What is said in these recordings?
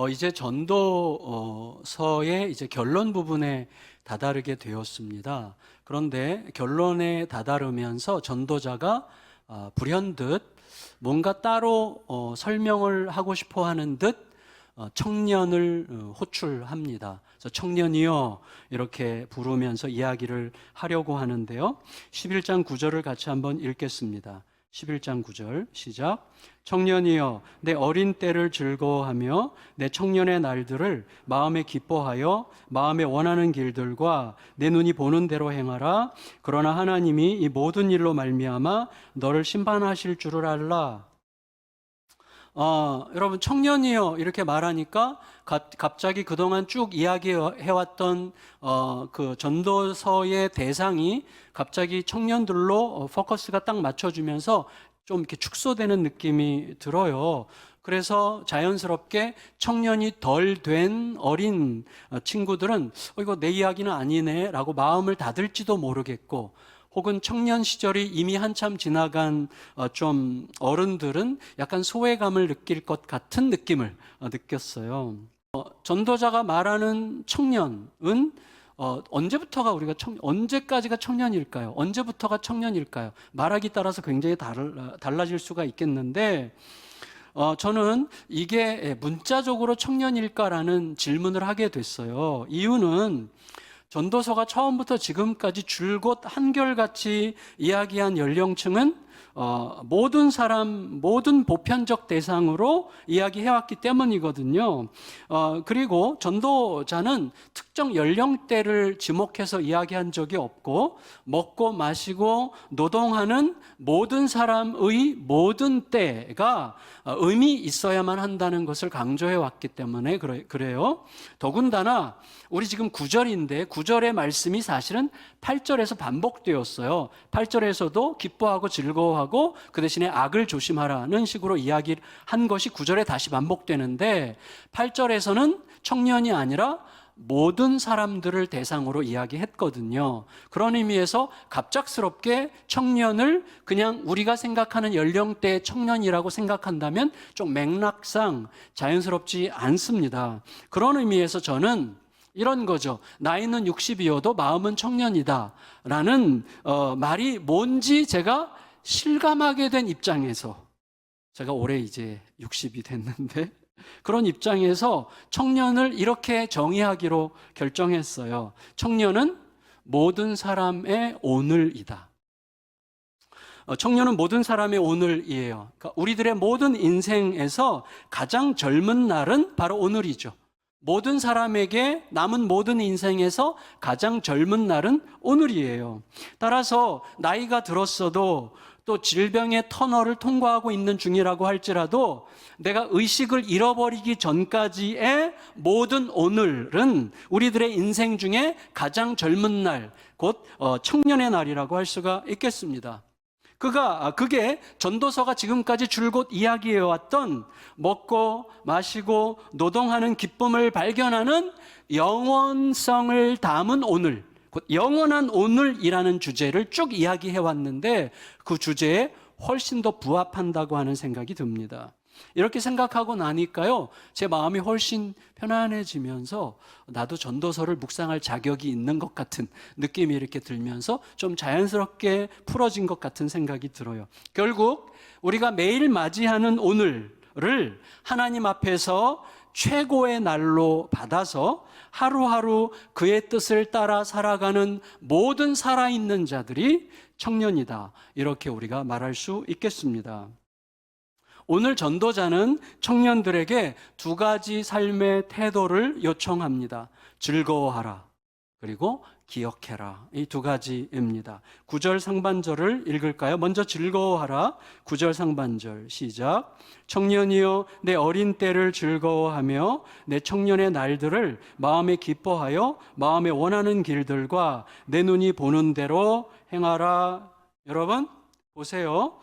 이제 전도서의 이제 결론 부분에 다다르게 되었습니다. 그런데 결론에 다다르면서 전도자가 불현듯 뭔가 따로 설명을 하고 싶어 하는 듯 청년을 호출합니다. 그래서 청년이여 이렇게 부르면서 이야기를 하려고 하는데요. 11장 9절을 같이 한번 읽겠습니다. 11장 9절 시작. 청년이여 내 어린 때를 즐거워하며 내 청년의 날들을 마음에 기뻐하여 마음에 원하는 길들과 내 눈이 보는 대로 행하라. 그러나 하나님이 이 모든 일로 말미암아 너를 심판하실 줄을 알라. 여러분 청년이여 이렇게 말하니까 갑자기 그동안 쭉 이야기해왔던 그 전도서의 대상이 갑자기 청년들로 포커스가 딱 맞춰주면서 좀 이렇게 축소되는 느낌이 들어요. 그래서 자연스럽게 청년이 덜 된 어린 친구들은 이거 내 이야기는 아니네 라고 마음을 닫을지도 모르겠고, 혹은 청년 시절이 이미 한참 지나간 좀 어른들은 약간 소외감을 느낄 것 같은 느낌을 느꼈어요. 전도자가 말하는 청년은 언제부터가 언제까지가 청년일까요? 언제부터가 청년일까요? 말하기 따라서 굉장히 달라질 수가 있겠는데, 저는 이게 문자적으로 청년일까라는 질문을 하게 됐어요. 이유는 전도서가 처음부터 지금까지 줄곧 한결같이 이야기한 연령층은 모든 사람, 모든 보편적 대상으로 이야기해왔기 때문이거든요. 그리고 전도자는 특정 연령대를 지목해서 이야기한 적이 없고, 먹고 마시고 노동하는 모든 사람의 모든 때가 의미 있어야만 한다는 것을 강조해왔기 때문에 그래요. 더군다나 우리 지금 9절인데 9절의 말씀이 사실은 8절에서 반복되었어요. 8절에서도 기뻐하고 즐거워하고 그 대신에 악을 조심하라는 식으로 이야기를 한 것이 9절에 다시 반복되는데, 8절에서는 청년이 아니라 모든 사람들을 대상으로 이야기했거든요. 그런 의미에서 갑작스럽게 청년을 그냥 우리가 생각하는 연령대의 청년이라고 생각한다면 좀 맥락상 자연스럽지 않습니다. 그런 의미에서 저는 이런 거죠. 나이는 60이어도 마음은 청년이다 라는 말이 뭔지 제가 실감하게 된 입장에서, 제가 올해 이제 60이 됐는데 그런 입장에서 청년을 이렇게 정의하기로 결정했어요. 청년은 모든 사람의 오늘이다. 청년은 모든 사람의 오늘이에요. 그러니까 우리들의 모든 인생에서 가장 젊은 날은 바로 오늘이죠. 모든 사람에게 남은 모든 인생에서 가장 젊은 날은 오늘이에요. 따라서 나이가 들었어도 또 질병의 터널을 통과하고 있는 중이라고 할지라도 내가 의식을 잃어버리기 전까지의 모든 오늘은 우리들의 인생 중에 가장 젊은 날, 곧 청년의 날이라고 할 수가 있겠습니다. 그게 전도서가 지금까지 줄곧 이야기해왔던 먹고 마시고 노동하는 기쁨을 발견하는 영원성을 담은 오늘, 곧 영원한 오늘이라는 주제를 쭉 이야기해왔는데 그 주제에 훨씬 더 부합한다고 하는 생각이 듭니다. 이렇게 생각하고 나니까요, 제 마음이 훨씬 편안해지면서 나도 전도서를 묵상할 자격이 있는 것 같은 느낌이 이렇게 들면서 좀 자연스럽게 풀어진 것 같은 생각이 들어요. 결국 우리가 매일 맞이하는 오늘을 하나님 앞에서 최고의 날로 받아서 하루하루 그의 뜻을 따라 살아가는 모든 살아있는 자들이 청년이다, 이렇게 우리가 말할 수 있겠습니다. 오늘 전도자는 청년들에게 두 가지 삶의 태도를 요청합니다. 즐거워하라, 그리고 기억해라. 이 두 가지입니다. 9절 상반절을 읽을까요? 먼저 즐거워하라. 9절 상반절 시작. 청년이여 내 어린 때를 즐거워하며 내 청년의 날들을 마음에 기뻐하여 마음에 원하는 길들과 내 눈이 보는 대로 행하라. 여러분 보세요.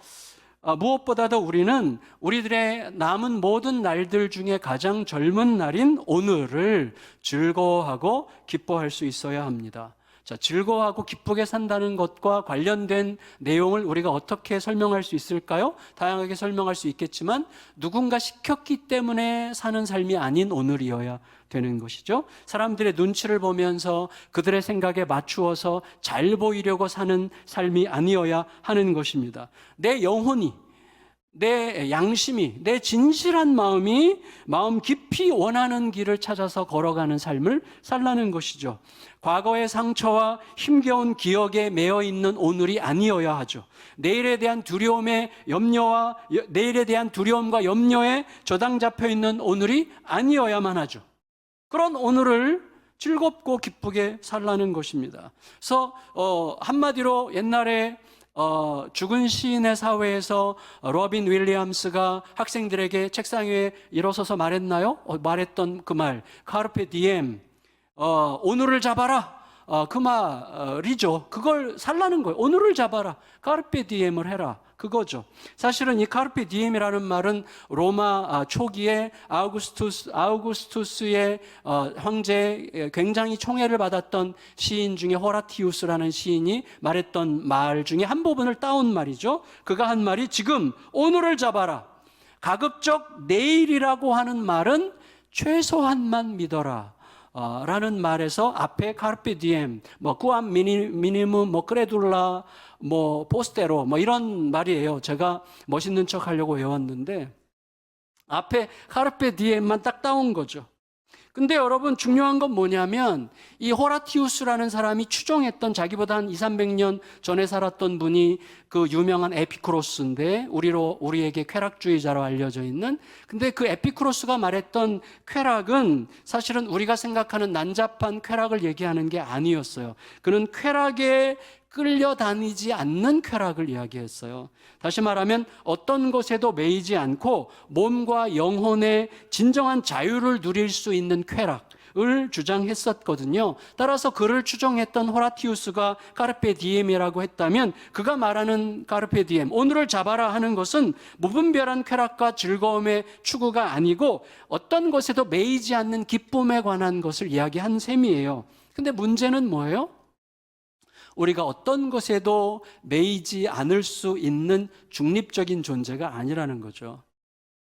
무엇보다도 우리는 우리들의 남은 모든 날들 중에 가장 젊은 날인 오늘을 즐거워하고 기뻐할 수 있어야 합니다. 자, 즐거워하고 기쁘게 산다는 것과 관련된 내용을 우리가 어떻게 설명할 수 있을까요? 다양하게 설명할 수 있겠지만 누군가 시켰기 때문에 사는 삶이 아닌 오늘이어야 되는 것이죠. 사람들의 눈치를 보면서 그들의 생각에 맞추어서 잘 보이려고 사는 삶이 아니어야 하는 것입니다. 내 영혼이, 내 양심이, 내 진실한 마음이 마음 깊이 원하는 길을 찾아서 걸어가는 삶을 살라는 것이죠. 과거의 상처와 힘겨운 기억에 매여 있는 오늘이 아니어야 하죠. 내일에 대한 내일에 대한 두려움과 염려에 저당 잡혀 있는 오늘이 아니어야만 하죠. 그런 오늘을 즐겁고 기쁘게 살라는 것입니다. 그래서 한마디로 옛날에 죽은 시인의 사회에서 로빈 윌리엄스가 학생들에게 책상 위에 일어서서 말했나요? 말했던 그 말, 카르페 디엠, 오늘을 잡아라. 그 말이죠. 그걸 살라는 거예요. 오늘을 잡아라. 카르페 디엠을 해라. 그거죠. 사실은 이 카르페 디엠이라는 말은 로마 초기에 아우구스투스의 황제, 굉장히 총애를 받았던 시인 중에 호라티우스라는 시인이 말했던 말 중에 한 부분을 따온 말이죠. 그가 한 말이 지금 오늘을 잡아라. 가급적 내일이라고 하는 말은 최소한만 믿어라. 라는 말에서 앞에 카르페 디엠, 꾸암 미니멈, 크레둘라, 포스테로, 이런 말이에요. 제가 멋있는 척 하려고 외웠는데, 앞에 카르페 디엠만 딱 따온 거죠. 근데 여러분 중요한 건 뭐냐면 이 호라티우스라는 사람이 추종했던 자기보다 한 200~300년 전에 살았던 분이 그 유명한 에피쿠로스인데 우리에게 쾌락주의자로 알려져 있는, 근데 그 에피쿠로스가 말했던 쾌락은 사실은 우리가 생각하는 난잡한 쾌락을 얘기하는 게 아니었어요. 그는 쾌락에 끌려다니지 않는 쾌락을 이야기했어요. 다시 말하면 어떤 것에도 매이지 않고 몸과 영혼의 진정한 자유를 누릴 수 있는 쾌락을 주장했었거든요. 따라서 그를 추종했던 호라티우스가 카르페 디엠이라고 했다면 그가 말하는 카르페 디엠, 오늘을 잡아라 하는 것은 무분별한 쾌락과 즐거움의 추구가 아니고 어떤 것에도 매이지 않는 기쁨에 관한 것을 이야기한 셈이에요. 근데 문제는 뭐예요? 우리가 어떤 것에도 매이지 않을 수 있는 중립적인 존재가 아니라는 거죠.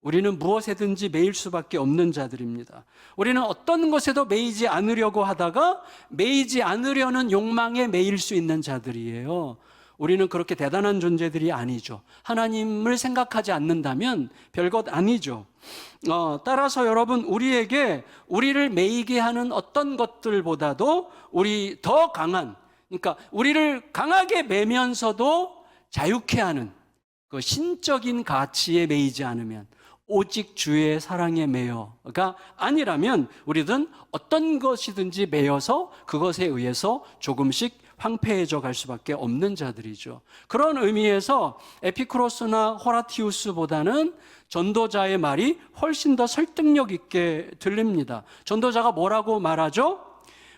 우리는 무엇에든지 매일 수밖에 없는 자들입니다. 우리는 어떤 것에도 매이지 않으려고 하다가 매이지 않으려는 욕망에 매일 수 있는 자들이에요. 우리는 그렇게 대단한 존재들이 아니죠. 하나님을 생각하지 않는다면 별것 아니죠. 따라서 여러분, 우리를 매이게 하는 어떤 것들보다도 우리 더 강한, 그러니까 우리를 강하게 매면서도 자유케 하는 그 신적인 가치에 매이지 않으면, 오직 주의 사랑에 매여가 아니라면 우리는 어떤 것이든지 매여서 그것에 의해서 조금씩 황폐해져 갈 수밖에 없는 자들이죠. 그런 의미에서 에피쿠로스나 호라티우스보다는 전도자의 말이 훨씬 더 설득력 있게 들립니다. 전도자가 뭐라고 말하죠?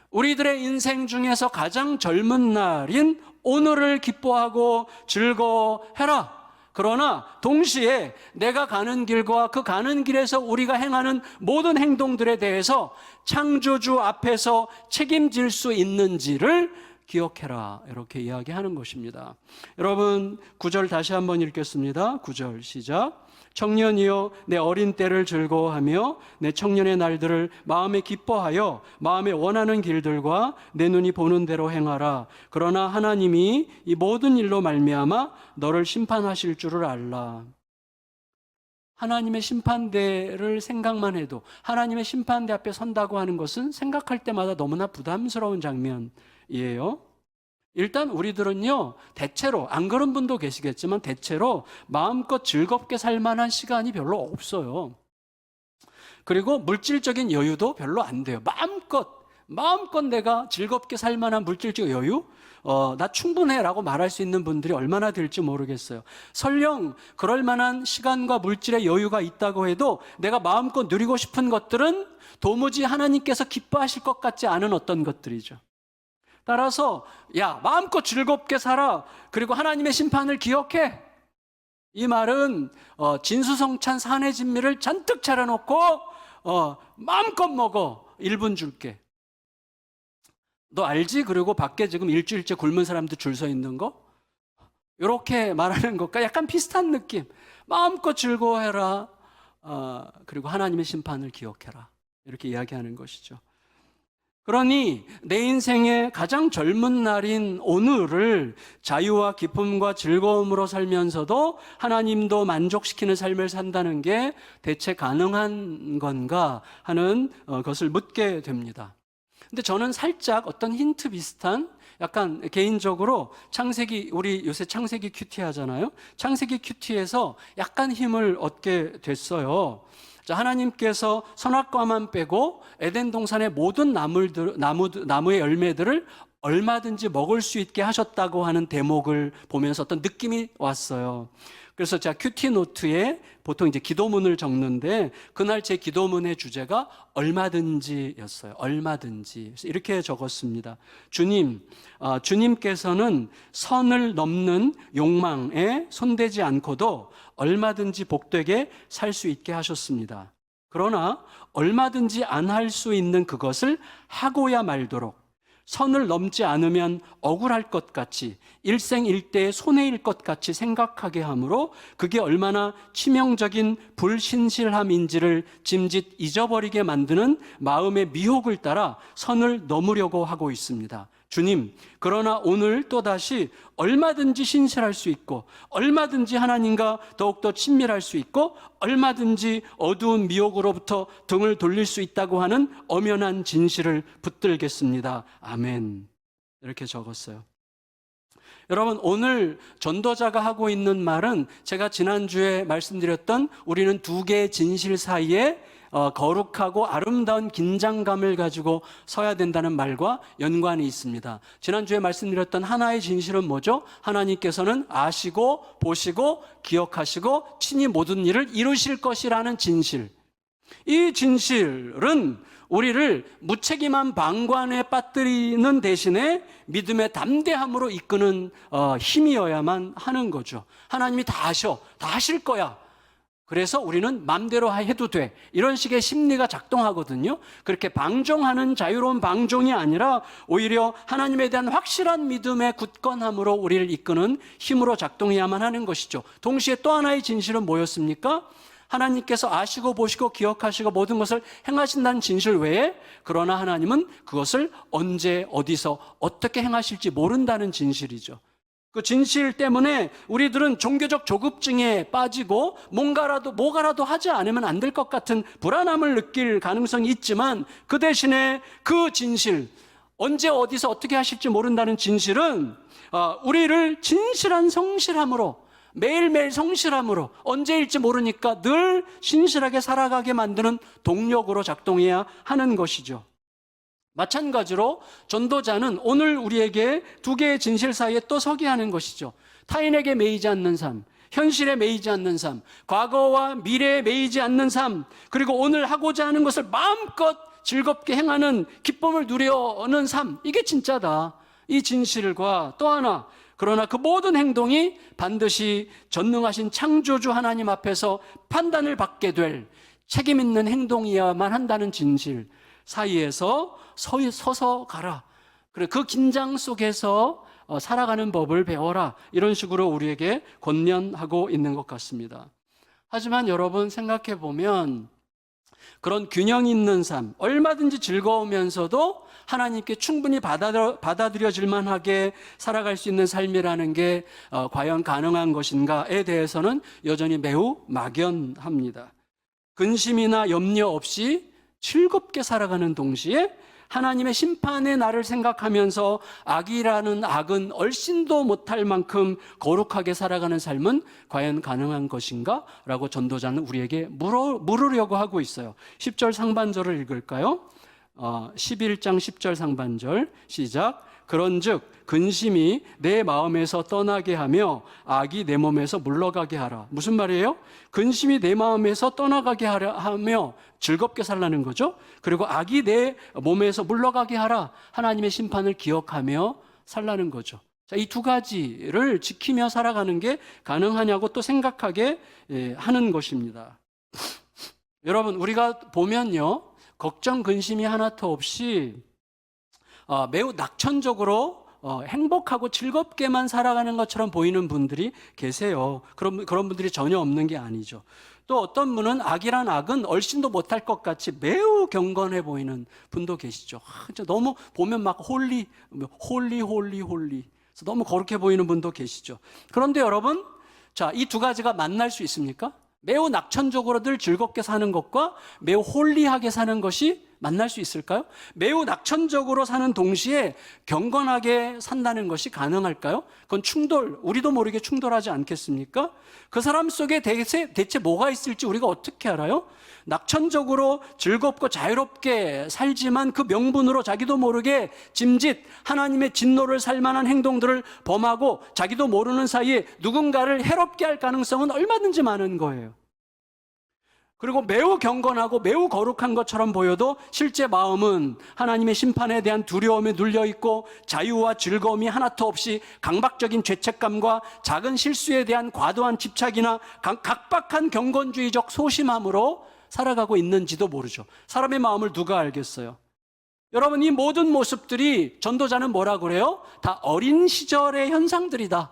우리들의 인생 중에서 가장 젊은 날인 오늘을 기뻐하고 즐거워해라. 그러나 동시에 내가 가는 길과 그 가는 길에서 우리가 행하는 모든 행동들에 대해서 창조주 앞에서 책임질 수 있는지를 기억해라. 이렇게 이야기하는 것입니다. 여러분 9절 다시 한번 읽겠습니다. 9절 시작. 청년이여 내 어린 때를 즐거워하며 내 청년의 날들을 마음에 기뻐하여 마음에 원하는 길들과 내 눈이 보는 대로 행하라. 그러나 하나님이 이 모든 일로 말미암아 너를 심판하실 줄을 알라. 하나님의 심판대를 생각만 해도, 하나님의 심판대 앞에 선다고 하는 것은 생각할 때마다 너무나 부담스러운 장면이에요. 일단 우리들은요, 대체로, 안 그런 분도 계시겠지만 대체로 마음껏 즐겁게 살 만한 시간이 별로 없어요. 그리고 물질적인 여유도 별로 안 돼요. 마음껏 내가 즐겁게 살 만한 물질적 여유? 나 충분해 라고 말할 수 있는 분들이 얼마나 될지 모르겠어요. 설령 그럴 만한 시간과 물질의 여유가 있다고 해도 내가 마음껏 누리고 싶은 것들은 도무지 하나님께서 기뻐하실 것 같지 않은 어떤 것들이죠. 따라서 마음껏 즐겁게 살아. 그리고 하나님의 심판을 기억해. 이 말은 진수성찬 산의 진미를 잔뜩 차려놓고 마음껏 먹어. 1분 줄게. 너 알지? 그리고 밖에 지금 일주일째 굶은 사람들 줄 서 있는 거? 이렇게 말하는 것과 약간 비슷한 느낌. 마음껏 즐거워해라. 그리고 하나님의 심판을 기억해라. 이렇게 이야기하는 것이죠. 그러니 내 인생의 가장 젊은 날인 오늘을 자유와 기쁨과 즐거움으로 살면서도 하나님도 만족시키는 삶을 산다는 게 대체 가능한 건가 하는 것을 묻게 됩니다. 근데 저는 살짝 어떤 힌트 비슷한 약간 개인적으로 창세기, 우리 요새 창세기 큐티 하잖아요. 창세기 큐티에서 약간 힘을 얻게 됐어요. 자, 하나님께서 선악과만 빼고 에덴 동산의 모든 나무의 열매들을 얼마든지 먹을 수 있게 하셨다고 하는 대목을 보면서 어떤 느낌이 왔어요. 그래서 제가 큐티 노트에 보통 이제 기도문을 적는데 그날 제 기도문의 주제가 얼마든지였어요. 얼마든지. 그래서 이렇게 적었습니다. 주님께서는 선을 넘는 욕망에 손대지 않고도 얼마든지 복되게 살 수 있게 하셨습니다. 그러나 얼마든지 안 할 수 있는 그것을 하고야 말도록 선을 넘지 않으면 억울할 것 같이 일생일대의 손해일 것 같이 생각하게 하므로 그게 얼마나 치명적인 불신실함인지를 짐짓 잊어버리게 만드는 마음의 미혹을 따라 선을 넘으려고 하고 있습니다. 주님, 그러나 오늘 또다시 얼마든지 신실할 수 있고 얼마든지 하나님과 더욱더 친밀할 수 있고 얼마든지 어두운 미혹으로부터 등을 돌릴 수 있다고 하는 엄연한 진실을 붙들겠습니다. 아멘. 이렇게 적었어요. 여러분, 오늘 전도자가 하고 있는 말은 제가 지난주에 말씀드렸던 우리는 두 개의 진실 사이에 거룩하고 아름다운 긴장감을 가지고 서야 된다는 말과 연관이 있습니다. 지난주에 말씀드렸던 하나의 진실은 뭐죠? 하나님께서는 아시고 보시고 기억하시고 친히 모든 일을 이루실 것이라는 진실. 이 진실은 우리를 무책임한 방관에 빠뜨리는 대신에 믿음의 담대함으로 이끄는 힘이어야만 하는 거죠. 하나님이 다 아셔, 다 하실 거야. 그래서 우리는 마음대로 해도 돼. 이런 식의 심리가 작동하거든요. 그렇게 방종하는 자유로운 방종이 아니라 오히려 하나님에 대한 확실한 믿음의 굳건함으로 우리를 이끄는 힘으로 작동해야만 하는 것이죠. 동시에 또 하나의 진실은 뭐였습니까? 하나님께서 아시고 보시고 기억하시고 모든 것을 행하신다는 진실 외에 그러나 하나님은 그것을 언제 어디서 어떻게 행하실지 모른다는 진실이죠. 그 진실 때문에 우리들은 종교적 조급증에 빠지고 뭐가라도 하지 않으면 안 될 것 같은 불안함을 느낄 가능성이 있지만 그 대신에 그 진실, 언제 어디서 어떻게 하실지 모른다는 진실은 우리를 진실한 성실함으로 매일매일 성실함으로 언제일지 모르니까 늘 신실하게 살아가게 만드는 동력으로 작동해야 하는 것이죠. 마찬가지로 전도자는 오늘 우리에게 두 개의 진실 사이에 또 서게 하는 것이죠. 타인에게 매이지 않는 삶, 현실에 매이지 않는 삶, 과거와 미래에 매이지 않는 삶, 그리고 오늘 하고자 하는 것을 마음껏 즐겁게 행하는 기쁨을 누려오는 삶, 이게 진짜다. 이 진실과 또 하나, 그러나 그 모든 행동이 반드시 전능하신 창조주 하나님 앞에서 판단을 받게 될 책임 있는 행동이어야만 한다는 진실 사이에서 서서 가라. 그래, 그 긴장 속에서 살아가는 법을 배워라. 이런 식으로 우리에게 권면하고 있는 것 같습니다. 하지만 여러분 생각해 보면 그런 균형 있는 삶, 얼마든지 즐거우면서도 하나님께 충분히 받아들여질 만하게 살아갈 수 있는 삶이라는 게 과연 가능한 것인가에 대해서는 여전히 매우 막연합니다. 근심이나 염려 없이 즐겁게 살아가는 동시에 하나님의 심판의 날을 생각하면서 악이라는 악은 얼씬도 못할 만큼 거룩하게 살아가는 삶은 과연 가능한 것인가? 라고 전도자는 우리에게 물으려고 하고 있어요. 10절 상반절을 읽을까요? 11장 10절 상반절 시작. 그런즉 근심이 내 마음에서 떠나게 하며 악이 내 몸에서 물러가게 하라. 무슨 말이에요? 근심이 내 마음에서 떠나가게 하며 즐겁게 살라는 거죠. 그리고 악이 내 몸에서 물러가게 하라. 하나님의 심판을 기억하며 살라는 거죠. 자, 이 두 가지를 지키며 살아가는 게 가능하냐고 또 생각하게 하는 것입니다. 여러분, 우리가 보면요, 걱정 근심이 하나도 없이 매우 낙천적으로 행복하고 즐겁게만 살아가는 것처럼 보이는 분들이 계세요. 그런 분들이 전혀 없는 게 아니죠. 또 어떤 분은 악이란 악은 얼씬도 못할 것 같이 매우 경건해 보이는 분도 계시죠. 너무 보면 막 홀리. 그래서 너무 거룩해 보이는 분도 계시죠. 그런데 여러분, 자, 이 두 가지가 만날 수 있습니까? 매우 낙천적으로 늘 즐겁게 사는 것과 매우 홀리하게 사는 것이 만날 수 있을까요? 매우 낙천적으로 사는 동시에 경건하게 산다는 것이 가능할까요? 그건 우리도 모르게 충돌하지 않겠습니까? 그 사람 속에 대체 뭐가 있을지 우리가 어떻게 알아요? 낙천적으로 즐겁고 자유롭게 살지만 그 명분으로 자기도 모르게 짐짓, 하나님의 진노를 살 만한 행동들을 범하고 자기도 모르는 사이에 누군가를 해롭게 할 가능성은 얼마든지 많은 거예요. 그리고 매우 경건하고 매우 거룩한 것처럼 보여도 실제 마음은 하나님의 심판에 대한 두려움에 눌려있고 자유와 즐거움이 하나도 없이 강박적인 죄책감과 작은 실수에 대한 과도한 집착이나 각박한 경건주의적 소심함으로 살아가고 있는지도 모르죠. 사람의 마음을 누가 알겠어요? 여러분, 이 모든 모습들이 전도자는 뭐라 그래요? 다 어린 시절의 현상들이다.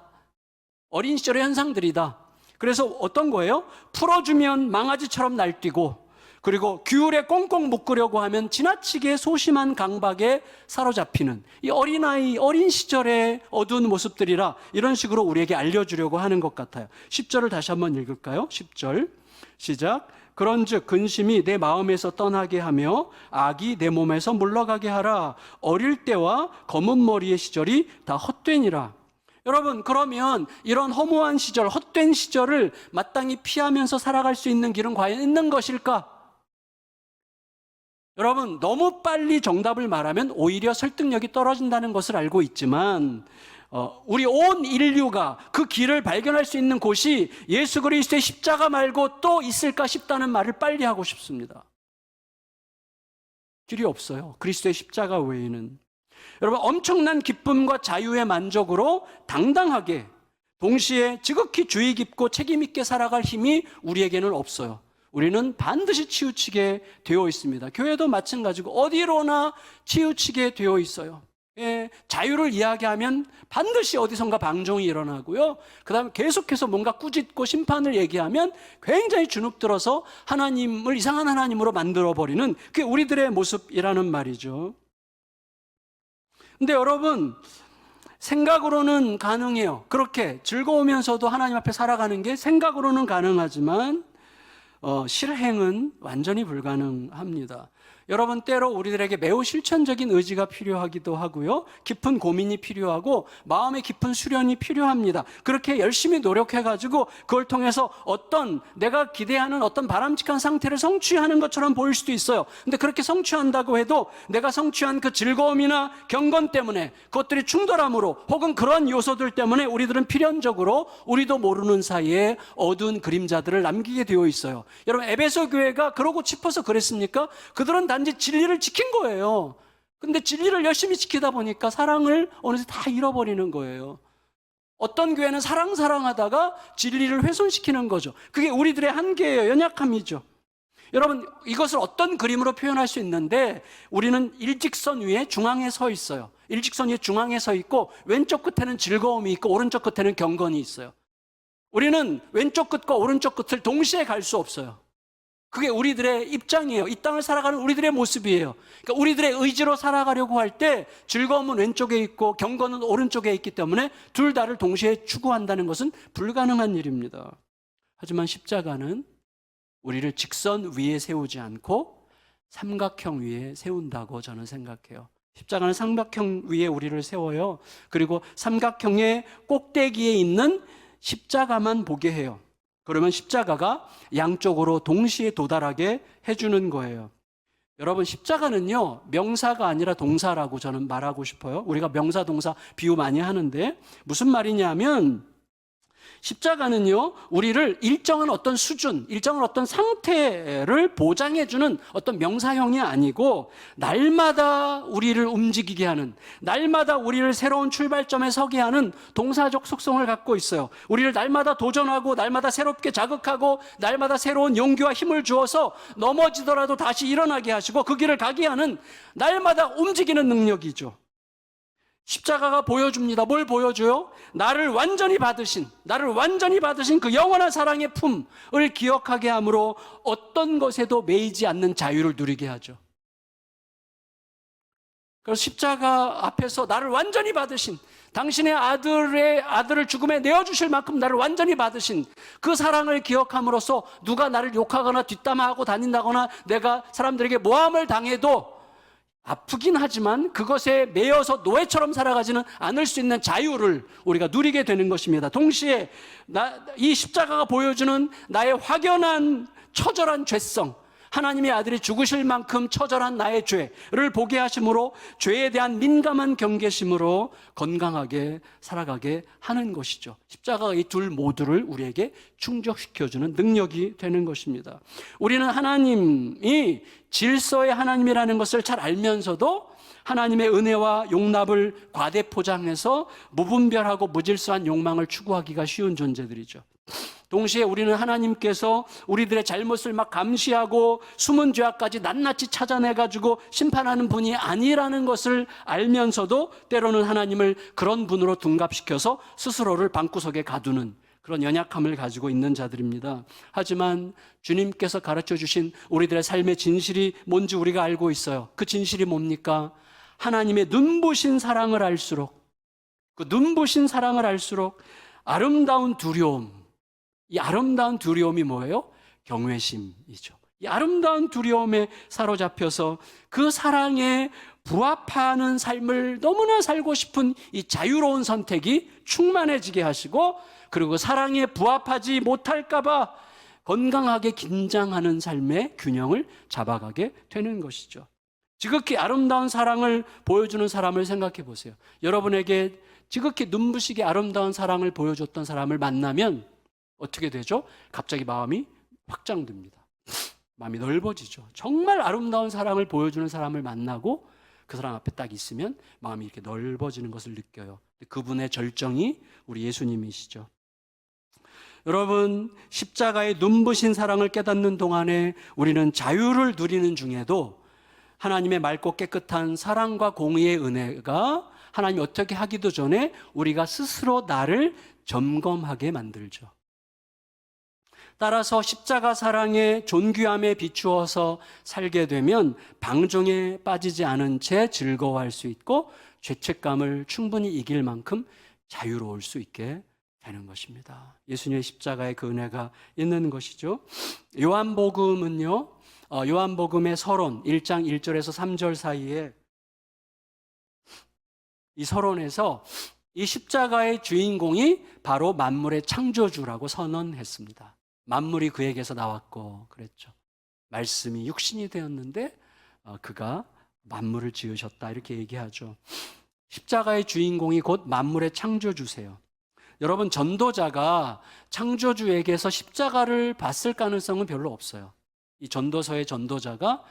어린 시절의 현상들이다. 그래서 어떤 거예요? 풀어주면 망아지처럼 날뛰고, 그리고 규율에 꽁꽁 묶으려고 하면 지나치게 소심한 강박에 사로잡히는 이 어린아이, 어린 시절의 어두운 모습들이라 이런 식으로 우리에게 알려주려고 하는 것 같아요. 10절을 다시 한번 읽을까요? 10절 시작. 그런즉 근심이 내 마음에서 떠나게 하며 악이 내 몸에서 물러가게 하라. 어릴 때와 검은 머리의 시절이 다 헛되니라. 여러분, 그러면 이런 허무한 시절, 헛된 시절을 마땅히 피하면서 살아갈 수 있는 길은 과연 있는 것일까? 여러분, 너무 빨리 정답을 말하면 오히려 설득력이 떨어진다는 것을 알고 있지만 우리 온 인류가 그 길을 발견할 수 있는 곳이 예수 그리스도의 십자가 말고 또 있을까 싶다는 말을 빨리 하고 싶습니다. 길이 없어요. 그리스도의 십자가 외에는. 여러분, 엄청난 기쁨과 자유의 만족으로 당당하게 동시에 지극히 주의 깊고 책임 있게 살아갈 힘이 우리에게는 없어요. 우리는 반드시 치우치게 되어 있습니다. 교회도 마찬가지고 어디로나 치우치게 되어 있어요. 예, 자유를 이야기하면 반드시 어디선가 방종이 일어나고요. 그 다음에 계속해서 뭔가 꾸짖고 심판을 얘기하면 굉장히 주눅들어서 하나님을 이상한 하나님으로 만들어버리는 그게 우리들의 모습이라는 말이죠. 근데 여러분, 생각으로는 가능해요. 그렇게 즐거우면서도 하나님 앞에 살아가는 게 생각으로는 가능하지만 실행은 완전히 불가능합니다. 여러분, 때로 우리들에게 매우 실천적인 의지가 필요하기도 하고요. 깊은 고민이 필요하고 마음의 깊은 수련이 필요합니다. 그렇게 열심히 노력해가지고 그걸 통해서 어떤 내가 기대하는 어떤 바람직한 상태를 성취하는 것처럼 보일 수도 있어요. 근데 그렇게 성취한다고 해도 내가 성취한 그 즐거움이나 경건 때문에 그것들이 충돌함으로 혹은 그런 요소들 때문에 우리들은 필연적으로 우리도 모르는 사이에 어두운 그림자들을 남기게 되어 있어요. 여러분, 에베소 교회가 그러고 싶어서 그랬습니까? 그들은 단지 진리를 지킨 거예요. 근데 진리를 열심히 지키다 보니까 사랑을 어느새 다 잃어버리는 거예요. 어떤 교회는 사랑하다가 진리를 훼손시키는 거죠. 그게 우리들의 한계예요. 연약함이죠. 여러분, 이것을 어떤 그림으로 표현할 수 있는데 우리는 일직선 위에 중앙에 서 있어요. 일직선 위에 중앙에 서 있고 왼쪽 끝에는 즐거움이 있고 오른쪽 끝에는 경건이 있어요. 우리는 왼쪽 끝과 오른쪽 끝을 동시에 갈 수 없어요. 그게 우리들의 입장이에요. 이 땅을 살아가는 우리들의 모습이에요. 그러니까 우리들의 의지로 살아가려고 할 때 즐거움은 왼쪽에 있고 경건은 오른쪽에 있기 때문에 둘 다를 동시에 추구한다는 것은 불가능한 일입니다. 하지만 십자가는 우리를 직선 위에 세우지 않고 삼각형 위에 세운다고 저는 생각해요. 십자가는 삼각형 위에 우리를 세워요. 그리고 삼각형의 꼭대기에 있는 십자가만 보게 해요. 그러면 십자가가 양쪽으로 동시에 도달하게 해주는 거예요. 여러분, 십자가는요, 명사가 아니라 동사라고 저는 말하고 싶어요. 우리가 명사, 동사 비유 많이 하는데 무슨 말이냐면 십자가는요, 우리를 일정한 어떤 수준, 일정한 어떤 상태를 보장해주는 어떤 명사형이 아니고 날마다 우리를 움직이게 하는, 날마다 우리를 새로운 출발점에 서게 하는 동사적 속성을 갖고 있어요. 우리를 날마다 도전하고 날마다 새롭게 자극하고 날마다 새로운 용기와 힘을 주어서 넘어지더라도 다시 일어나게 하시고 그 길을 가게 하는 날마다 움직이는 능력이죠. 십자가가 보여줍니다. 뭘 보여줘요? 나를 완전히 받으신 그 영원한 사랑의 품을 기억하게 함으로 어떤 것에도 매이지 않는 자유를 누리게 하죠. 그래서 십자가 앞에서 나를 완전히 받으신, 당신의 아들을 죽음에 내어주실 만큼 나를 완전히 받으신 그 사랑을 기억함으로써 누가 나를 욕하거나 뒷담화하고 다닌다거나 내가 사람들에게 모함을 당해도 아프긴 하지만 그것에 매여서 노예처럼 살아가지는 않을 수 있는 자유를 우리가 누리게 되는 것입니다. 동시에 이 십자가가 보여주는 나의 확연한 처절한 죄성, 하나님의 아들이 죽으실 만큼 처절한 나의 죄를 보게 하심으로 죄에 대한 민감한 경계심으로 건강하게 살아가게 하는 것이죠. 십자가가 이 둘 모두를 우리에게 충족시켜주는 능력이 되는 것입니다. 우리는 하나님이 질서의 하나님이라는 것을 잘 알면서도 하나님의 은혜와 용납을 과대포장해서 무분별하고 무질서한 욕망을 추구하기가 쉬운 존재들이죠. 동시에 우리는 하나님께서 우리들의 잘못을 막 감시하고 숨은 죄악까지 낱낱이 찾아내가지고 심판하는 분이 아니라는 것을 알면서도 때로는 하나님을 그런 분으로 둔갑시켜서 스스로를 방구석에 가두는 그런 연약함을 가지고 있는 자들입니다. 하지만 주님께서 가르쳐 주신 우리들의 삶의 진실이 뭔지 우리가 알고 있어요. 그 진실이 뭡니까? 하나님의 눈부신 사랑을 알수록, 그 눈부신 사랑을 알수록 아름다운 두려움, 이 아름다운 두려움이 뭐예요? 경외심이죠. 이 아름다운 두려움에 사로잡혀서 그 사랑에 부합하는 삶을 너무나 살고 싶은 이 자유로운 선택이 충만해지게 하시고, 그리고 사랑에 부합하지 못할까봐 건강하게 긴장하는 삶의 균형을 잡아가게 되는 것이죠. 지극히 아름다운 사랑을 보여주는 사람을 생각해 보세요. 여러분에게 지극히 눈부시게 아름다운 사랑을 보여줬던 사람을 만나면 어떻게 되죠? 갑자기 마음이 확장됩니다. 마음이 넓어지죠. 정말 아름다운 사랑을 보여주는 사람을 만나고 그 사람 앞에 딱 있으면 마음이 이렇게 넓어지는 것을 느껴요. 그분의 절정이 우리 예수님이시죠. 여러분, 십자가의 눈부신 사랑을 깨닫는 동안에 우리는 자유를 누리는 중에도 하나님의 맑고 깨끗한 사랑과 공의의 은혜가 하나님이 어떻게 하기도 전에 우리가 스스로 나를 점검하게 만들죠. 따라서 십자가 사랑의 존귀함에 비추어서 살게 되면 방종에 빠지지 않은 채 즐거워할 수 있고 죄책감을 충분히 이길 만큼 자유로울 수 있게 되는 것입니다. 예수님의 십자가의 그 은혜가 있는 것이죠. 요한복음은요, 요한복음의 서론 1장 1절에서 3절 사이에 이 서론에서 이 십자가의 주인공이 바로 만물의 창조주라고 선언했습니다. 만물이 그에게서 나왔고 그랬죠. 말씀이 육신이 되었는데 그가 만물을 지으셨다 이렇게 얘기하죠. 십자가의 주인공이 곧 만물의 창조주세요. 여러분, 전도자가 창조주에게서 십자가를 봤을 가능성은 별로 없어요. 이 전도서의 전도자가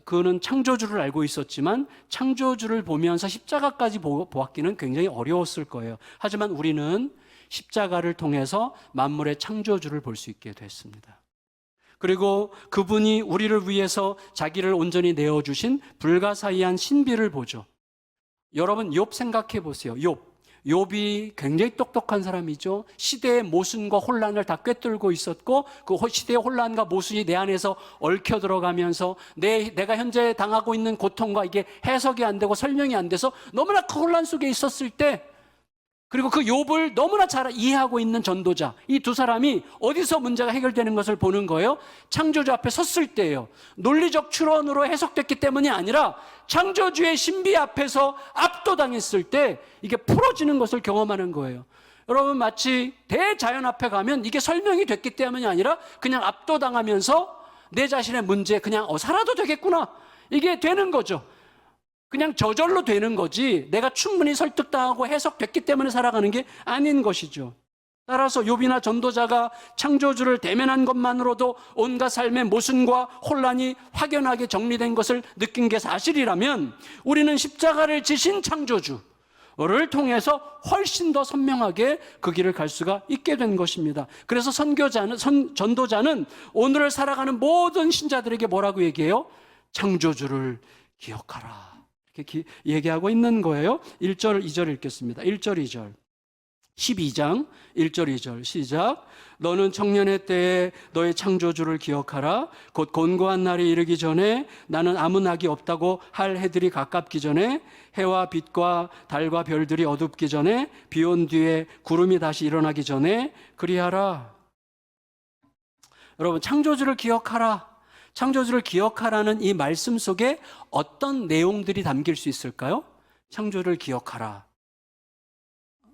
그는 창조주를 알고 있었지만 창조주를 보면서 십자가까지 보았기는 굉장히 어려웠을 거예요. 하지만 우리는 십자가를 통해서 만물의 창조주를 볼 수 있게 됐습니다. 그리고 그분이 우리를 위해서 자기를 온전히 내어주신 불가사의한 신비를 보죠. 여러분, 욥 생각해 보세요. 욥이 굉장히 똑똑한 사람이죠. 시대의 모순과 혼란을 다 꿰뚫고 있었고 그 시대의 혼란과 모순이 내 안에서 얽혀 들어가면서 내가 현재 당하고 있는 고통과 이게 해석이 안 되고 설명이 안 돼서 너무나 큰 혼란 속에 있었을 때, 그리고 그 욥을 너무나 잘 이해하고 있는 전도자, 이 두 사람이 어디서 문제가 해결되는 것을 보는 거예요? 창조주 앞에 섰을 때예요. 논리적 추론으로 해석됐기 때문이 아니라 창조주의 신비 앞에서 압도당했을 때 이게 풀어지는 것을 경험하는 거예요. 여러분, 마치 대자연 앞에 가면 이게 설명이 됐기 때문이 아니라 그냥 압도당하면서 내 자신의 문제에 그냥 살아도 되겠구나, 이게 되는 거죠. 그냥 저절로 되는 거지 내가 충분히 설득당하고 해석됐기 때문에 살아가는 게 아닌 것이죠. 따라서 욥이나 전도자가 창조주를 대면한 것만으로도 온갖 삶의 모순과 혼란이 확연하게 정리된 것을 느낀 게 사실이라면 우리는 십자가를 지신 창조주를 통해서 훨씬 더 선명하게 그 길을 갈 수가 있게 된 것입니다. 그래서 전도자는 오늘을 살아가는 모든 신자들에게 뭐라고 얘기해요? 창조주를 기억하라, 이렇게 이렇게 얘기하고 있는 거예요. 1절, 2절 읽겠습니다. 1절, 2절. 12장 1절 2절 시작. 너는 청년의 때에 너의 창조주를 기억하라. 곧 곤고한 날이 이르기 전에 나는 아무 낙이 없다고 할 해들이 가깝기 전에 해와 빛과 달과 별들이 어둡기 전에 비 온 뒤에 구름이 다시 일어나기 전에 그리하라. 여러분, 창조주를 기억하라. 창조주를 기억하라는 이 말씀 속에 어떤 내용들이 담길 수 있을까요? 창조를 기억하라.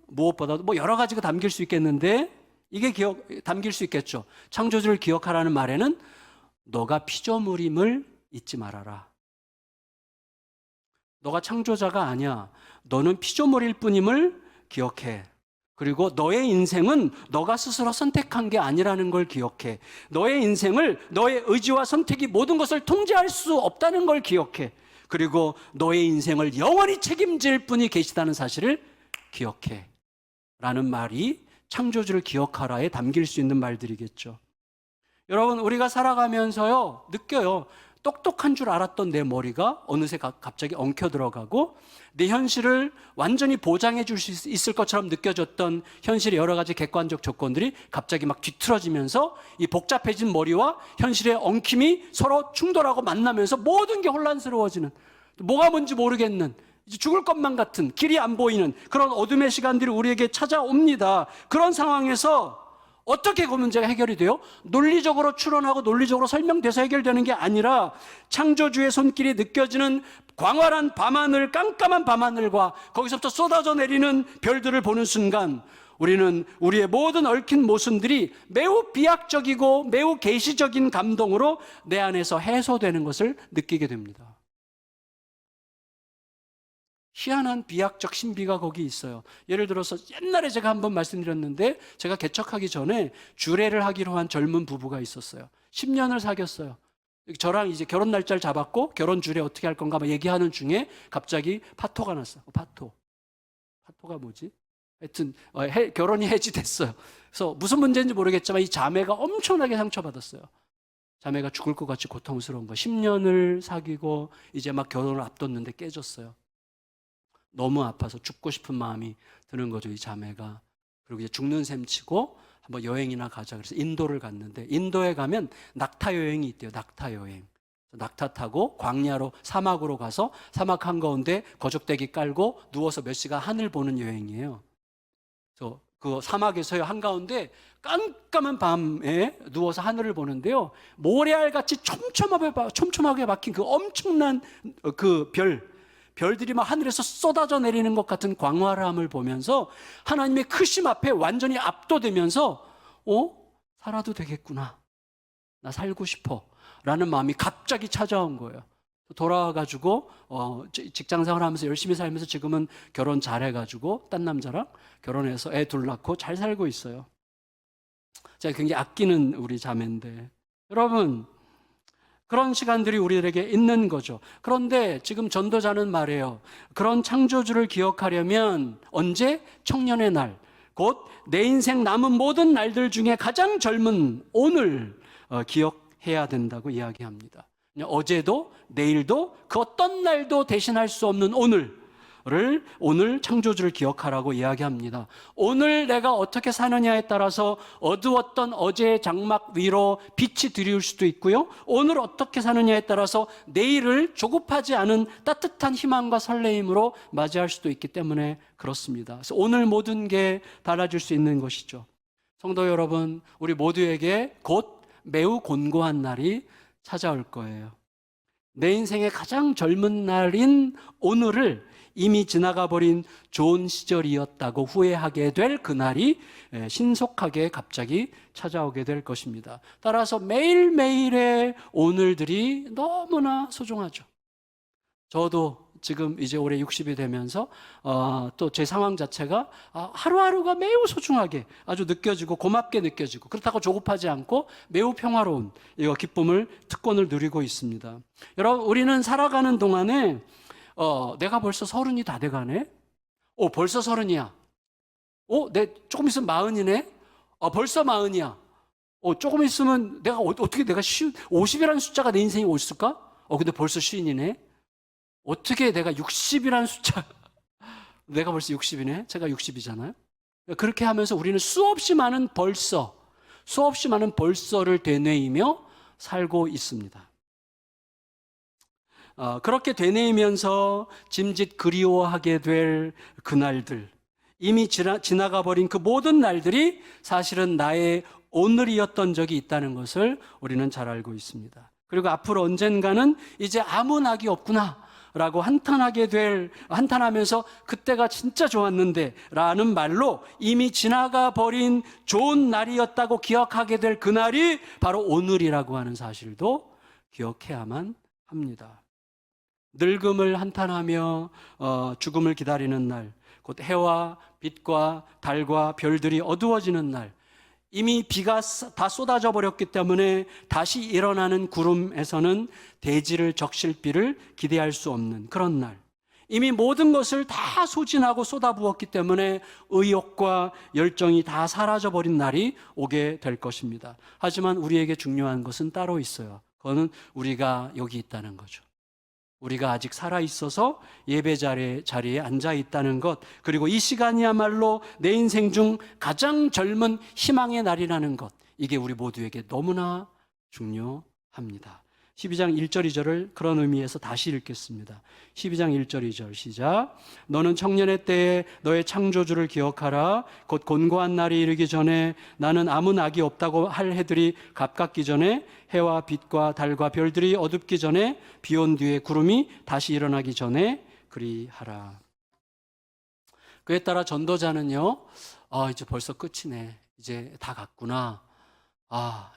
무엇보다도 뭐 여러 가지가 담길 수 있겠는데 이게 담길 수 있겠죠. 창조주를 기억하라는 말에는 너가 피조물임을 잊지 말아라. 너가 창조자가 아니야. 너는 피조물일 뿐임을 기억해. 그리고 너의 인생은 너가 스스로 선택한 게 아니라는 걸 기억해. 너의 인생을 너의 의지와 선택이 모든 것을 통제할 수 없다는 걸 기억해. 그리고 너의 인생을 영원히 책임질 분이 계시다는 사실을 기억해. 라는 말이 창조주를 기억하라에 담길 수 있는 말들이겠죠. 여러분, 우리가 살아가면서요, 느껴요. 똑똑한 줄 알았던 내 머리가 어느새 갑자기 엉켜 들어가고 내 현실을 완전히 보장해 줄 수 있을 것처럼 느껴졌던 현실의 여러 가지 객관적 조건들이 갑자기 막 뒤틀어지면서 이 복잡해진 머리와 현실의 엉킴이 서로 충돌하고 만나면서 모든 게 혼란스러워지는, 뭐가 뭔지 모르겠는, 이제 죽을 것만 같은, 길이 안 보이는 그런 어둠의 시간들이 우리에게 찾아옵니다. 그런 상황에서 어떻게 그 문제가 해결이 돼요? 논리적으로 추론하고 논리적으로 설명돼서 해결되는 게 아니라 창조주의 손길이 느껴지는 광활한 밤하늘, 깜깜한 밤하늘과 거기서부터 쏟아져 내리는 별들을 보는 순간 우리는 우리의 모든 얽힌 모순들이 매우 비약적이고 매우 계시적인 감동으로 내 안에서 해소되는 것을 느끼게 됩니다. 희한한 비약적 신비가 거기 있어요. 예를 들어서 옛날에 제가 한번 말씀드렸는데 제가 개척하기 전에 주례를 하기로 한 젊은 부부가 있었어요. 10년을 사귀었어요. 저랑 이제 결혼 날짜를 잡았고 결혼 주례 어떻게 할 건가 막 얘기하는 중에 갑자기 파토가 났어요. 파토가 뭐지? 하여튼 결혼이 해지됐어요. 그래서 무슨 문제인지 모르겠지만 이 자매가 엄청나게 상처받았어요. 자매가 죽을 것 같이 고통스러운 거. 10년을 사귀고 이제 막 결혼을 앞뒀는데 깨졌어요. 너무 아파서 죽고 싶은 마음이 드는 거죠, 이 자매가. 그리고 이제 죽는 셈 치고 한번 여행이나 가자. 그래서 인도를 갔는데 인도에 가면 낙타 여행이 있대요. 낙타 여행. 낙타 타고 광야로 사막으로 가서 사막 한가운데 거적대기 깔고 누워서 몇 시간 하늘 보는 여행이에요. 그래서 그 사막에서요 한가운데 깜깜한 밤에 누워서 하늘을 보는데요. 모래알같이 촘촘하게 박힌 그 엄청난 그 별들이 막 하늘에서 쏟아져 내리는 것 같은 광활함을 보면서 하나님의 크심 앞에 완전히 압도되면서 살아도 되겠구나. 나 살고 싶어. 라는 마음이 갑자기 찾아온 거예요. 돌아와가지고 직장생활 하면서 열심히 살면서 지금은 결혼 잘해가지고 딴 남자랑 결혼해서 애 둘 낳고 잘 살고 있어요. 제가 굉장히 아끼는 우리 자매인데 여러분, 그런 시간들이 우리에게 있는 거죠. 그런데 지금 전도자는 말해요. 그런 창조주를 기억하려면 언제? 청년의 날, 곧 내 인생 남은 모든 날들 중에 가장 젊은 오늘 기억해야 된다고 이야기합니다. 어제도 내일도 그 어떤 날도 대신할 수 없는 오늘 창조주를 기억하라고 이야기합니다. 오늘 내가 어떻게 사느냐에 따라서 어두웠던 어제의 장막 위로 빛이 들이울 수도 있고요. 오늘 어떻게 사느냐에 따라서 내일을 조급하지 않은 따뜻한 희망과 설레임으로 맞이할 수도 있기 때문에 그렇습니다. 그래서 오늘 모든 게 달라질 수 있는 것이죠. 성도 여러분, 우리 모두에게 곧 매우 곤고한 날이 찾아올 거예요. 내 인생의 가장 젊은 날인 오늘을 이미 지나가 버린 좋은 시절이었다고 후회하게 될 그날이 신속하게 갑자기 찾아오게 될 것입니다. 따라서 매일매일의 오늘들이 너무나 소중하죠. 저도 지금 이제 올해 60이 되면서 또 제 상황 자체가 하루하루가 매우 소중하게 아주 느껴지고 고맙게 느껴지고 그렇다고 조급하지 않고 매우 평화로운 이 기쁨을 특권을 누리고 있습니다. 여러분, 우리는 살아가는 동안에 내가 벌써 30이 다 돼가네? 벌써 30이야. 내 조금 있으면 40이네? 벌써 40이야. 조금 있으면 어떻게 내가 50이라는 숫자가 내 인생에 올까? 근데 벌써 50이네? 어떻게 내가 60이라는 숫자, 내가 벌써 60이네? 제가 60이잖아요? 그렇게 하면서 우리는 수없이 많은 벌써를 되뇌이며 살고 있습니다. 그렇게 되뇌이면서 짐짓 그리워하게 될 그날들, 이미 지나가 버린 그 모든 날들이 사실은 나의 오늘이었던 적이 있다는 것을 우리는 잘 알고 있습니다. 그리고 앞으로 언젠가는 이제 아무 낙이 없구나 라고 한탄하면서 그때가 진짜 좋았는데 라는 말로 이미 지나가 버린 좋은 날이었다고 기억하게 될 그날이 바로 오늘이라고 하는 사실도 기억해야만 합니다. 늙음을 한탄하며 죽음을 기다리는 날, 곧 해와 빛과 달과 별들이 어두워지는 날, 이미 비가 다 쏟아져 버렸기 때문에 다시 일어나는 구름에서는 대지를 적실 비를 기대할 수 없는 그런 날, 이미 모든 것을 다 소진하고 쏟아부었기 때문에 의욕과 열정이 다 사라져 버린 날이 오게 될 것입니다. 하지만 우리에게 중요한 것은 따로 있어요. 그거는 우리가 여기 있다는 거죠. 우리가 아직 살아있어서 예배 자리에 앉아있다는 것, 그리고 이 시간이야말로 내 인생 중 가장 젊은 희망의 날이라는 것, 이게 우리 모두에게 너무나 중요합니다. 12장 1절 2절을 그런 의미에서 다시 읽겠습니다. 12장 1절 2절 시작. 너는 청년의 때에 너의 창조주를 기억하라. 곧 곤고한 날이 이르기 전에 나는 아무 낙이 없다고 할 해들이 가깝기 전에 해와 빛과 달과 별들이 어둡기 전에 비 온 뒤에 구름이 다시 일어나기 전에 그리하라. 그에 따라 전도자는요, 이제 벌써 끝이네. 이제 다 갔구나.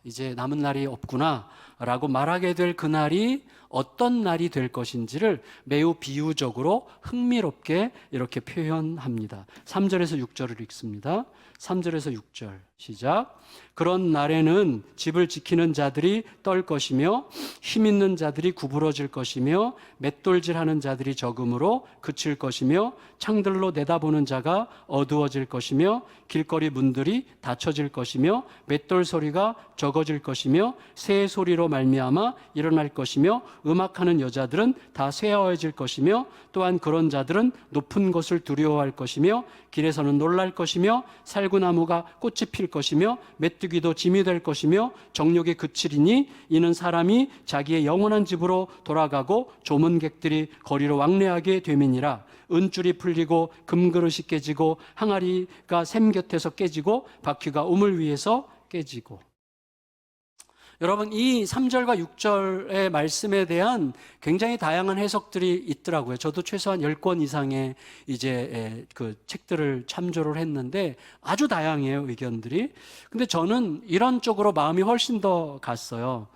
이제 남은 날이 없구나 라고 말하게 될 그날이 어떤 날이 될 것인지를 매우 비유적으로 흥미롭게 이렇게 표현합니다. 3절에서 6절을 읽습니다. 3절에서 6절 시작. 그런 날에는 집을 지키는 자들이 떨 것이며 힘 있는 자들이 구부러질 것이며 맷돌질하는 자들이 적음으로 그칠 것이며 창들로 내다보는 자가 어두워질 것이며 길거리 문들이 닫혀질 것이며 맷돌 소리가 적어질 것이며 새 소리로 말미암아 일어날 것이며 음악하는 여자들은 다 쇠하여질 것이며 또한 그런 자들은 높은 곳을 두려워할 것이며 길에서는 놀랄 것이며 살구나무가 꽃이 필 것이며 메뚜기도 짐이 될 것이며 정욕이 그치리니 이는 사람이 자기의 영원한 집으로 돌아가고 조문객들이 거리로 왕래하게 됨이니라. 은줄이 풀리고 금그릇이 깨지고 항아리가 샘 곁에서 깨지고 바퀴가 우물 위에서 깨지고. 여러분, 이 3절과 6절의 말씀에 대한 굉장히 다양한 해석들이 있더라고요. 저도 최소한 10권 이상의 이제 그 책들을 참조를 했는데 아주 다양해요, 의견들이. 근데 저는 이런 쪽으로 마음이 훨씬 더 갔어요.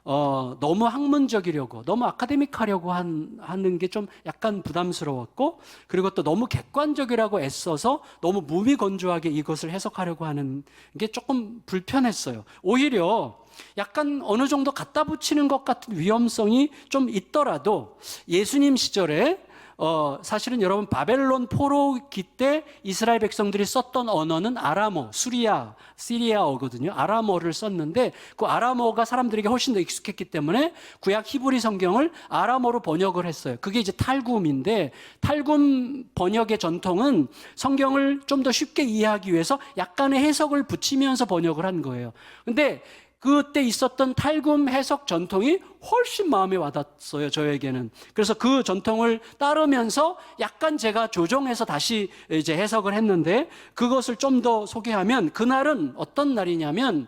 너무 학문적이려고, 너무 아카데믹하려고 하는 게 좀 약간 부담스러웠고, 그리고 또 너무 객관적이라고 애써서 너무 무미건조하게 이것을 해석하려고 하는 게 조금 불편했어요. 오히려 약간 어느 정도 갖다 붙이는 것 같은 위험성이 좀 있더라도 예수님 시절에 사실은 여러분 바벨론 포로기 때 이스라엘 백성들이 썼던 언어는 아람어, 시리아어거든요. 아람어를 썼는데 그 아람어가 사람들에게 훨씬 더 익숙했기 때문에 구약 히브리 성경을 아람어로 번역을 했어요. 그게 이제 탈굼인데, 탈굼 번역의 전통은 성경을 좀 더 쉽게 이해하기 위해서 약간의 해석을 붙이면서 번역을 한 거예요. 근데 그때 있었던 탈굼 해석 전통이 훨씬 마음에 와닿았어요, 저에게는. 그래서 그 전통을 따르면서 약간 제가 조정해서 다시 이제 해석을 했는데, 그것을 좀 더 소개하면 그날은 어떤 날이냐면,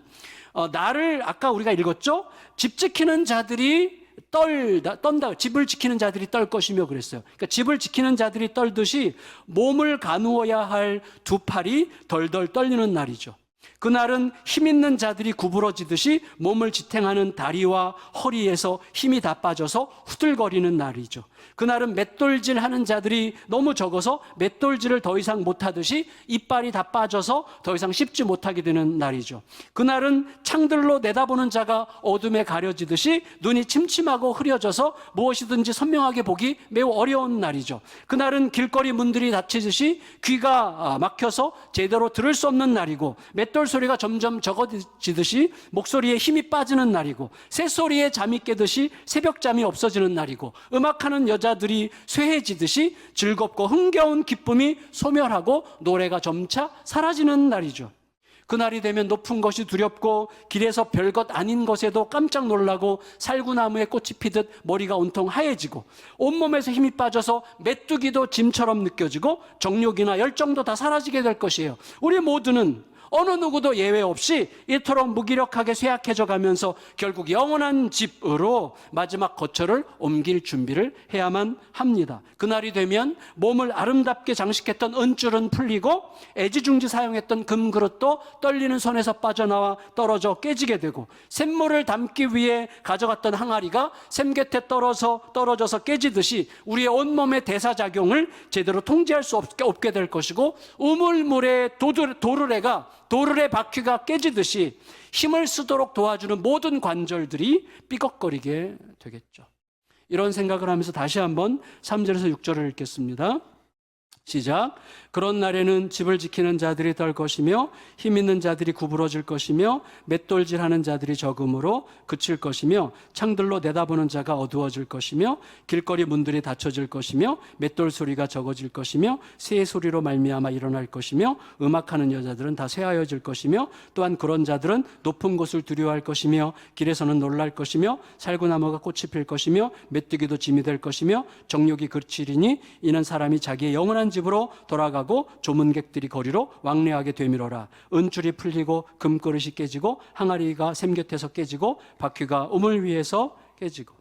날을 아까 우리가 읽었죠? 집 지키는 자들이 떤다. 집을 지키는 자들이 떨 것이며 그랬어요. 그러니까 집을 지키는 자들이 떨듯이 몸을 가누어야 할 두 팔이 덜덜 떨리는 날이죠. 그날은 힘 있는 자들이 구부러지듯이 몸을 지탱하는 다리와 허리에서 힘이 다 빠져서 후들거리는 날이죠. 그날은 맷돌질 하는 자들이 너무 적어서 맷돌질을 더 이상 못하듯이 이빨이 다 빠져서 더 이상 씹지 못하게 되는 날이죠. 그날은 창들로 내다보는 자가 어둠에 가려지듯이 눈이 침침하고 흐려져서 무엇이든지 선명하게 보기 매우 어려운 날이죠. 그날은 길거리 문들이 닫히듯이 귀가 막혀서 제대로 들을 수 없는 날이고, 맷돌 소리가 점점 적어지듯이 목소리에 힘이 빠지는 날이고, 새소리에 잠이 깨듯이 새벽잠이 없어지는 날이고, 음악하는 여자들이 쇠해지듯이 즐겁고 흥겨운 기쁨이 소멸하고 노래가 점차 사라지는 날이죠. 그날이 되면 높은 것이 두렵고 길에서 별것 아닌 것에도 깜짝 놀라고 살구나무에 꽃이 피듯 머리가 온통 하얘지고 온몸에서 힘이 빠져서 메뚜기도 짐처럼 느껴지고 정욕이나 열정도 다 사라지게 될 것이에요. 우리 모두는 어느 누구도 예외 없이 이토록 무기력하게 쇠약해져 가면서 결국 영원한 집으로 마지막 거처를 옮길 준비를 해야만 합니다. 그날이 되면 몸을 아름답게 장식했던 은줄은 풀리고 애지중지 사용했던 금그릇도 떨리는 손에서 빠져나와 떨어져 깨지게 되고, 샘물을 담기 위해 가져갔던 항아리가 샘 곁에 떨어져서 깨지듯이 우리의 온몸의 대사작용을 제대로 통제할 수 없게 될 것이고, 우물물의 도르래 바퀴가 깨지듯이 힘을 쓰도록 도와주는 모든 관절들이 삐걱거리게 되겠죠. 이런 생각을 하면서 다시 한번 3절에서 6절을 읽겠습니다. 시작. 그런 날에는 집을 지키는 자들이 떨 것이며 힘 있는 자들이 구부러질 것이며 맷돌질하는 자들이 적음으로 그칠 것이며 창들로 내다보는 자가 어두워질 것이며 길거리 문들이 닫혀질 것이며 맷돌 소리가 적어질 것이며 새 소리로 말미암아 일어날 것이며 음악하는 여자들은 다 쇠하여질 것이며 또한 그런 자들은 높은 곳을 두려워할 것이며 길에서는 놀랄 것이며 살구나무가 꽃이 필 것이며 메뚜기도 짐이 될 것이며 정욕이 그치리니 이는 사람이 자기의 영원한 집으로 돌아가고 조문객들이 거리로 왕래하게 되밀어라. 은줄이 풀리고 금그릇이 깨지고 항아리가 샘 곁에서 깨지고 바퀴가 우물 위에서 깨지고.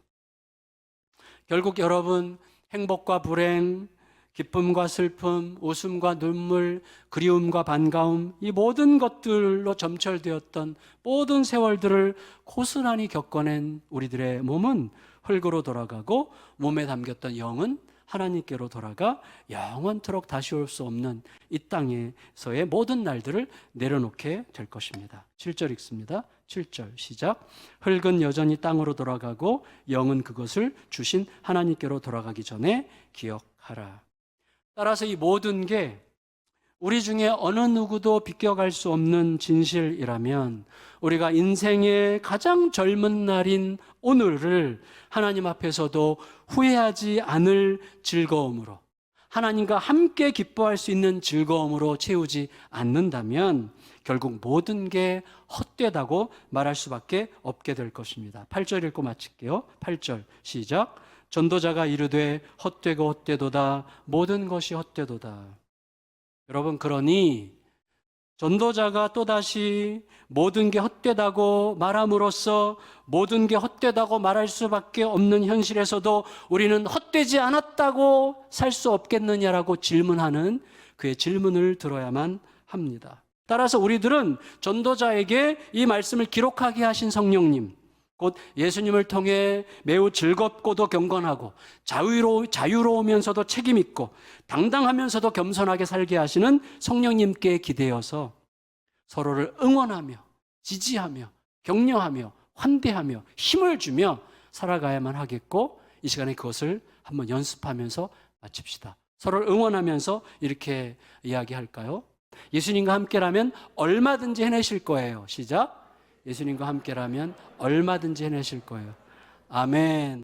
결국 여러분, 행복과 불행, 기쁨과 슬픔, 웃음과 눈물, 그리움과 반가움, 이 모든 것들로 점철되었던 모든 세월들을 고스란히 겪어낸 우리들의 몸은 흙으로 돌아가고 몸에 담겼던 영은 하나님께로 돌아가 영원토록 다시 올 수 없는 이 땅에서의 모든 날들을 내려놓게 될 것입니다. 7절 읽습니다. 7절 시작. 흙은 여전히 땅으로 돌아가고 영은 그것을 주신 하나님께로 돌아가기 전에 기억하라. 따라서 이 모든 게 우리 중에 어느 누구도 비껴갈 수 없는 진실이라면 우리가 인생의 가장 젊은 날인 오늘을 하나님 앞에서도 후회하지 않을 즐거움으로, 하나님과 함께 기뻐할 수 있는 즐거움으로 채우지 않는다면 결국 모든 게 헛되다고 말할 수밖에 없게 될 것입니다. 8절 읽고 마칠게요. 8절 시작. 전도자가 이르되 헛되고 헛되도다. 모든 것이 헛되도다. 여러분, 그러니 전도자가 또다시 모든 게 헛되다고 말함으로써 모든 게 헛되다고 말할 수밖에 없는 현실에서도 우리는 헛되지 않았다고 살 수 없겠느냐라고 질문하는 그의 질문을 들어야만 합니다. 따라서 우리들은 전도자에게 이 말씀을 기록하게 하신 성령님, 곧 예수님을 통해 매우 즐겁고도 경건하고 자유로우면서도 책임있고 당당하면서도 겸손하게 살게 하시는 성령님께 기대어서 서로를 응원하며 지지하며 격려하며 환대하며 힘을 주며 살아가야만 하겠고, 이 시간에 그것을 한번 연습하면서 마칩시다. 서로를 응원하면서 이렇게 이야기할까요? 예수님과 함께라면 얼마든지 해내실 거예요. 시작. 예수님과 함께라면 얼마든지 해내실 거예요. 아멘.